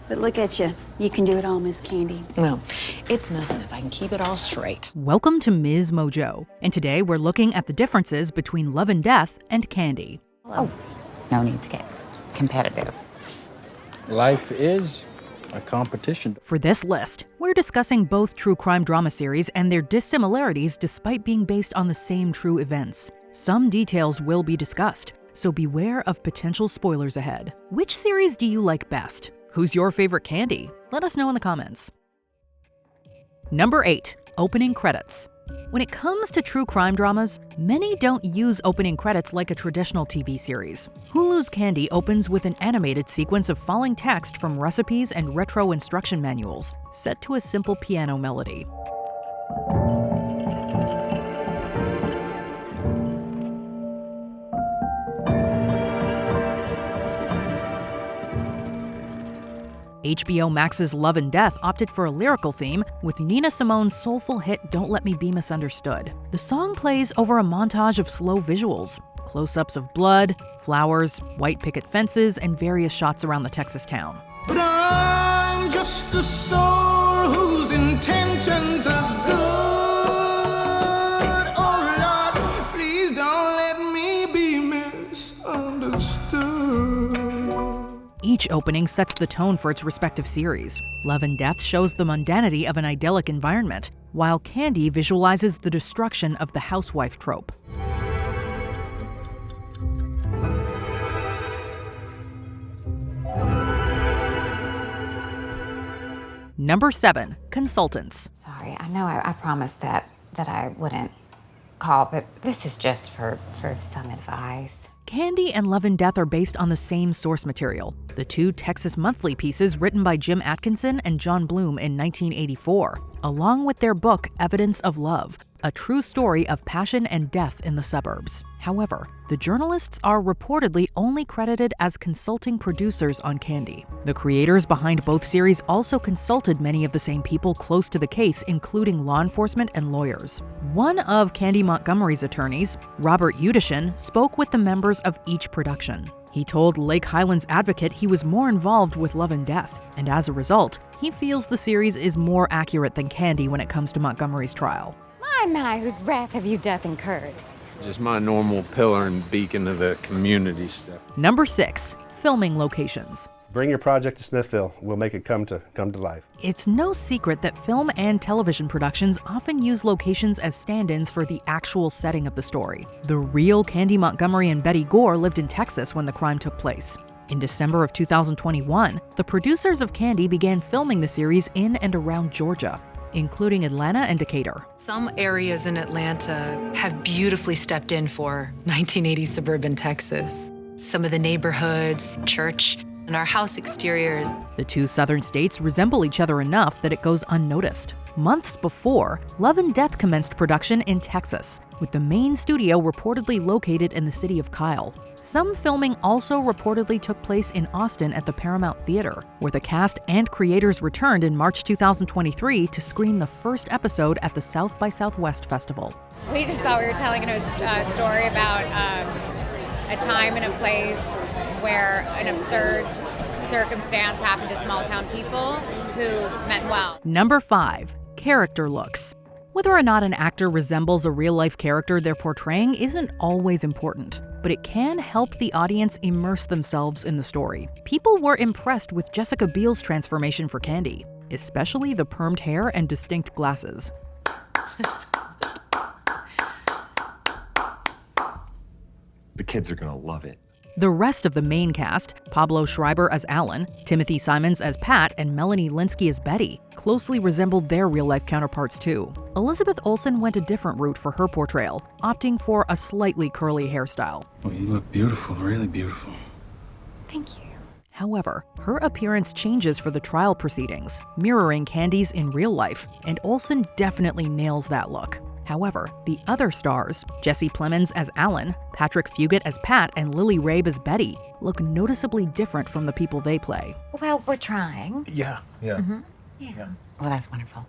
But look at you. You can do it all, Miss Candy. Well, it's nothing if I can keep it all straight. Welcome to MsMojo, and today we're looking at the differences between Love and Death and Candy. Oh, no need to get competitive. Life is a competition. For this list, we're discussing both true crime drama series and their dissimilarities despite being based on the same true events. Some details will be discussed, so beware of potential spoilers ahead. Which series do you like best? Who's your favorite Candy? Let us know in the comments. Number 8. Opening credits. When it comes to true crime dramas, many don't use opening credits like a traditional TV series. Hulu's Candy opens with an animated sequence of falling text from recipes and retro instruction manuals, set to a simple piano melody. HBO Max's Love and Death opted for a lyrical theme with Nina Simone's soulful hit Don't Let Me Be Misunderstood. The song plays over a montage of slow visuals, close-ups of blood, flowers, white picket fences, and various shots around the Texas town. But I'm just a soul whose intentions are good. Oh Lord, please don't let me be misunderstood. Each opening sets the tone for its respective series. Love and Death shows the mundanity of an idyllic environment, while Candy visualizes the destruction of the housewife trope. Number 7. Consultants. Sorry, I know I promised that I wouldn't call, but this is just for some advice. Candy and Love and Death are based on the same source material, the two Texas Monthly pieces written by Jim Atkinson and John Bloom in 1984, along with their book Evidence of Love, a true story of passion and death in the suburbs. However, the journalists are reportedly only credited as consulting producers on Candy. The creators behind both series also consulted many of the same people close to the case, including law enforcement and lawyers. One of Candy Montgomery's attorneys, Robert Udishin, spoke with the members of each production. He told Lake Highlands Advocate he was more involved with Love and Death, and as a result, he feels the series is more accurate than Candy when it comes to Montgomery's trial. My, whose wrath have you death incurred? Just my normal pillar and beacon of the community stuff. Number 6. Filming locations. Bring your project to Smithville. We'll make it come to life. It's no secret that film and television productions often use locations as stand-ins for the actual setting of the story. The real Candy Montgomery and Betty Gore lived in Texas when the crime took place. In December of 2021, the producers of Candy began filming the series in and around Georgia, including Atlanta and Decatur. Some areas in Atlanta have beautifully stepped in for 1980s suburban Texas. Some of the neighborhoods, church, and our house exteriors. The two southern states resemble each other enough that it goes unnoticed. Months before, Love and Death commenced production in Texas, with the main studio reportedly located in the city of Kyle. Some filming also reportedly took place in Austin at the Paramount Theater, where the cast and creators returned in March 2023 to screen the first episode at the South by Southwest Festival. We just thought we were telling a story about a time and a place where an absurd circumstance happened to small town people who meant well. Number 5. Character looks. Whether or not an actor resembles a real-life character they're portraying isn't always important, but it can help the audience immerse themselves in the story. People were impressed with Jessica Biel's transformation for Candy, especially the permed hair and distinct glasses. The kids are gonna love it. The rest of the main cast, Pablo Schreiber as Alan, Timothy Simons as Pat, and Melanie Linsky as Betty, closely resembled their real-life counterparts too. Elizabeth Olsen went a different route for her portrayal, opting for a slightly curly hairstyle. Well, you look beautiful, really beautiful. Thank you. However, her appearance changes for the trial proceedings, mirroring Candy's in real life, and Olsen definitely nails that look. However, the other stars, Jesse Plemons as Alan, Patrick Fugit as Pat, and Lily Rabe as Betty, look noticeably different from the people they play. Well, we're trying. Yeah. Mm-hmm. Yeah. Well, that's wonderful.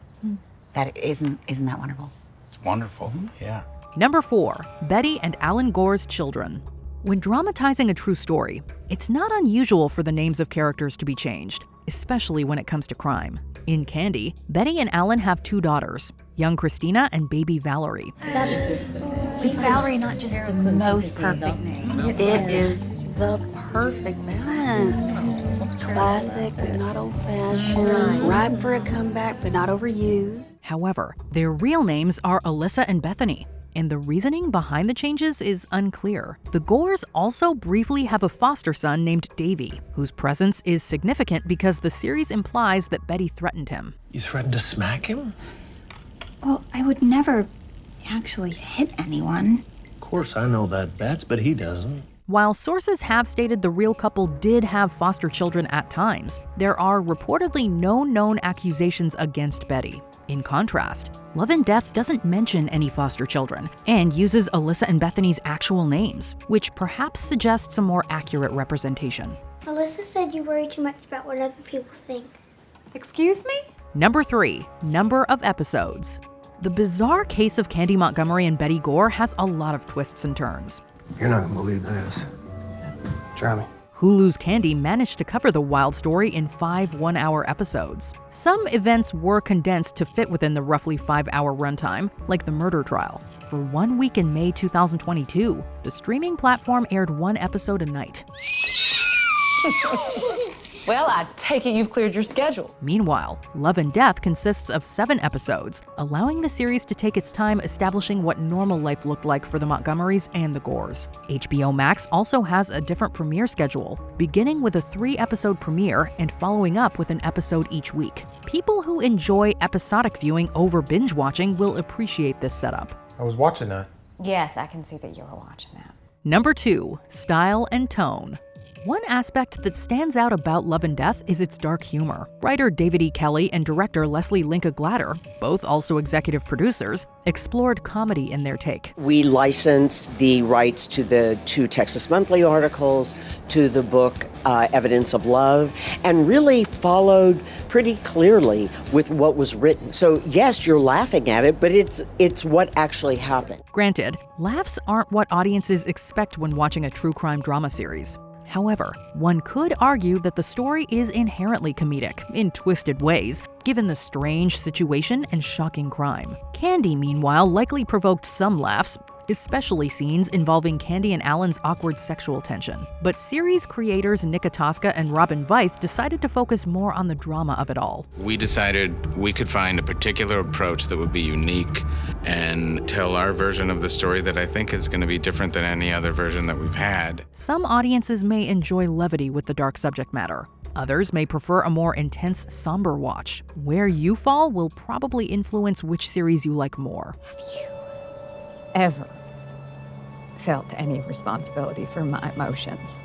That isn't that wonderful? It's wonderful. Yeah. Number 4. Betty and Alan Gore's children. When dramatizing a true story, it's not unusual for the names of characters to be changed, especially when it comes to crime. In Candy, Betty and Alan have 2 daughters, young Christina and baby Valerie. Is Valerie not just the most perfect name? It is the perfect balance. Classic, but not old-fashioned. Ripe for a comeback, but not overused. However, their real names are Alyssa and Bethany, and the reasoning behind the changes is unclear. The Gores also briefly have a foster son named Davy, whose presence is significant because the series implies that Betty threatened him. You threatened to smack him? Well, I would never actually hit anyone. Of course, I know that, Bets, but he doesn't. While sources have stated the real couple did have foster children at times, there are reportedly no known accusations against Betty. In contrast, Love and Death doesn't mention any foster children and uses Alyssa and Bethany's actual names, which perhaps suggests a more accurate representation. Alyssa said you worry too much about what other people think. Excuse me? Number 3, number of episodes. The bizarre case of Candy Montgomery and Betty Gore has a lot of twists and turns. You're not gonna believe this. Try me. Hulu's Candy managed to cover the wild story in 5 one-hour episodes. Some events were condensed to fit within the roughly 5-hour runtime, like the murder trial. For 1 week in May 2022, the streaming platform aired 1 episode a night. Well, I take it you've cleared your schedule. Meanwhile, Love and Death consists of 7 episodes, allowing the series to take its time establishing what normal life looked like for the Montgomerys and the Gores. HBO Max also has a different premiere schedule, beginning with a 3-episode premiere and following up with an episode each week. People who enjoy episodic viewing over binge watching will appreciate this setup. I was watching that. Yes, I can see that you were watching that. Number 2, style and tone. One aspect that stands out about Love and Death is its dark humor. Writer David E. Kelley and director Leslie Linka Glatter, both also executive producers, explored comedy in their take. We licensed the rights to the 2 Texas Monthly articles, to the book Evidence of Love, and really followed pretty clearly with what was written. So yes, you're laughing at it, but it's what actually happened. Granted, laughs aren't what audiences expect when watching a true crime drama series. However, one could argue that the story is inherently comedic, in twisted ways, given the strange situation and shocking crime. Candy, meanwhile, likely provoked some laughs, especially scenes involving Candy and Alan's awkward sexual tension. But series creators Nick Atoska and Robin Veith decided to focus more on the drama of it all. We decided we could find a particular approach that would be unique and tell our version of the story that I think is going to be different than any other version that we've had. Some audiences may enjoy levity with the dark subject matter. Others may prefer a more intense, somber watch. Where you fall will probably influence which series you like more. Ever felt any responsibility for my emotions?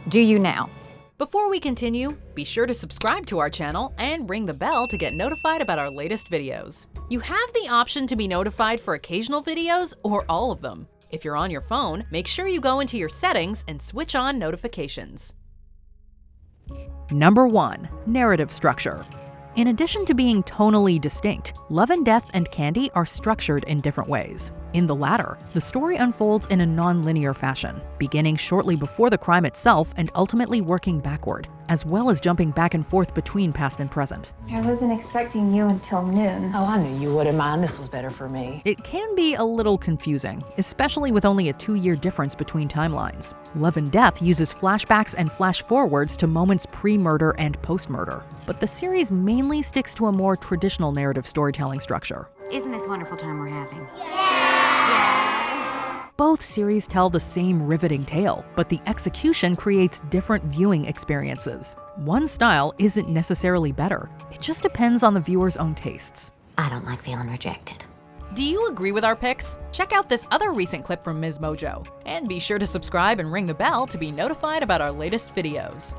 Do you now? Before we continue, be sure to subscribe to our channel and ring the bell to get notified about our latest videos. You have the option to be notified for occasional videos or all of them. If you're on your phone, make sure you go into your settings and switch on notifications. Number 1, narrative structure. In addition to being tonally distinct, Love and Death and Candy are structured in different ways. In the latter, the story unfolds in a non-linear fashion, beginning shortly before the crime itself and ultimately working backward, as well as jumping back and forth between past and present. I wasn't expecting you until noon. Oh, I knew you wouldn't mind. This was better for me. It can be a little confusing, especially with only a 2-year difference between timelines. Love and Death uses flashbacks and flash-forwards to moments pre-murder and post-murder, but the series mainly sticks to a more traditional narrative storytelling structure. Isn't this wonderful time we're having? Both series tell the same riveting tale, but the execution creates different viewing experiences. One style isn't necessarily better. It just depends on the viewer's own tastes. I don't like feeling rejected. Do you agree with our picks? Check out this other recent clip from MsMojo. And be sure to subscribe and ring the bell to be notified about our latest videos.